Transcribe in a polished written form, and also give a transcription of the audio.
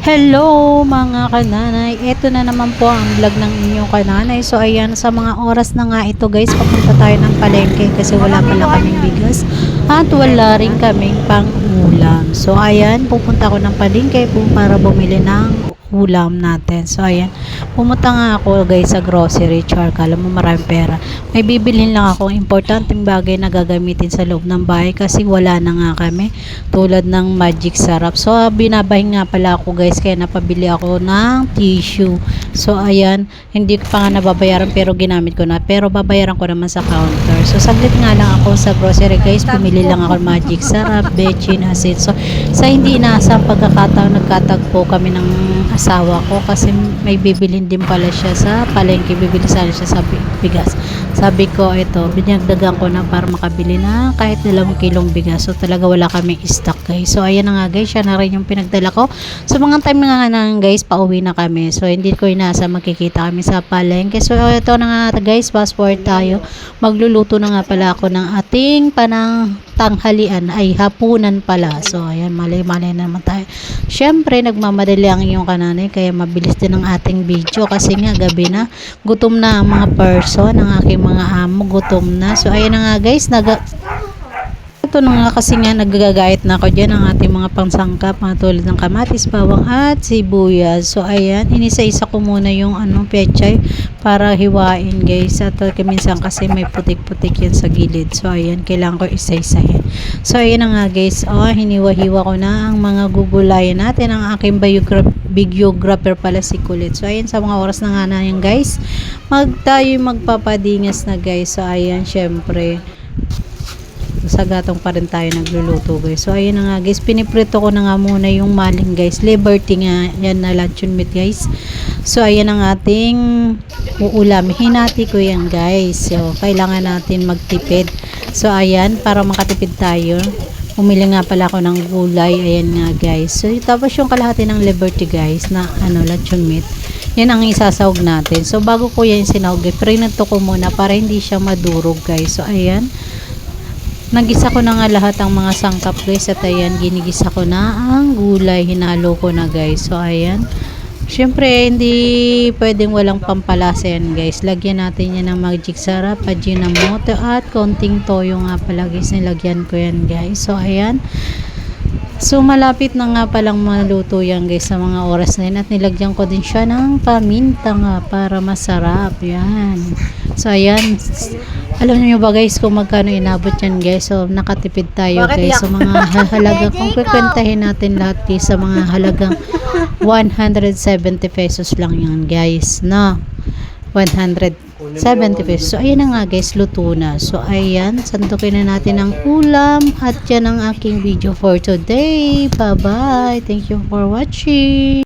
Hello mga kananay, eto na naman po ang vlog ng inyong kananay. So ayan, sa mga oras na nga ito guys, papunta tayo ng palengke kasi wala pala kaming bigas at wala rin kaming pang ulam. So ayan, pupunta ako ng palengke po para bumili ng ulam natin. So ayan, pumunta nga ako guys sa grocery, char, kala mo maraming pera. May bibilhin lang ako importanteng bagay na gagamitin sa loob ng bahay kasi wala na nga kami, tulad ng magic sarap. So binabahin nga pala ako guys, kaya napabili ako ng tissue. So ayan, hindi ko pa nga nababayaran pero ginamit ko na, pero babayaran ko naman sa counter. So saglit nga lang ako sa grocery guys, pumili lang ako ng magic sarap, bechin, asin. So sa hindi inaasang pagkakataon, nagkatagpo kami ng asawa ko kasi may bibilhin din pala siya sa palengke, bibili sana siya sa bigas. Sabi ko, ito, binagdagan ko na para makabili na kahit 2 kilong bigas. So talaga wala kami stock guys. So ayan na nga guys, siya na rin yung pinagdala ko. So mga time nga na guys, pauwi na kami. So hindi ko inasa magkikita kami sa palengke. So ito na nga guys, fast forward tayo. Magluluto na nga pala ako ng ating panang tanghalian, ay hapunan pala. So ayan, mali-mali na naman tayo. Syempre nagmamadali ang iyong kananay kaya mabilis din ang ating video kasi nga gabi na, gutom na ang mga person, ang aking mga amo gutom na. So ayan na nga guys, ito na nga kasi nga naggagayat na ako dyan ang ating mga pangsangkap, mga tulad ng kamatis, bawang at sibuyas. So ayan, inisa-isa ko muna yung pechay para hiwain guys, at minsan kasi may putik-putik yan sa gilid. So ayan, kailangan ko isa-isahin. So ayan na nga guys, hiniwa-hiwa ko na ang mga gugulayan natin. Ang aking videographer pala si Kulit. So ayan, sa mga oras na nga na yan guys, tayo magpapadingas na guys. So ayan, syempre sa gatong pa rin tayo nagluluto guys. So ayun na nga guys, piniprito ko na nga muna yung maling guys, Liberty nga yan na luncheon meat guys. So ayan ang ating uulam, hinati ko yan guys. So kailangan natin magtipid. So ayan, para makatipid tayo, umili nga pala ako ng gulay. Ayan nga guys. So tapos yung kalahati ng Liberty guys na luncheon meat, yan ang isasawag natin. So bago ko yan sinawag, prinato ko muna para hindi siya madurog guys. So ayan, nagisa ko na nga lahat ang mga sangkap guys, at ayan, ginigisa ko na ang gulay, hinalo ko na guys. So ayan, syempre hindi pwedeng walang pampalasa yan guys. Lagyan natin yan ng magic sarap, ajinomoto at konting toyo nga pala guys, nilagyan ko yan guys. So ayan, so malapit na nga palang maluto yan guys sa mga oras na yun, at nilagyan ko din siya ng paminta nga para masarap yan. So ayan, alam niyo ba guys kung magkano inabot yan guys? So nakatipid tayo guys. So mga halaga, kung kukwentahin natin lahat guys, sa mga halagang 170 pesos lang yan guys, no? 170 pesos. So ayan na nga guys, luto na. So ayan, sandukin na natin ang ulam, at yan ang aking video for today. Bye bye, thank you for watching.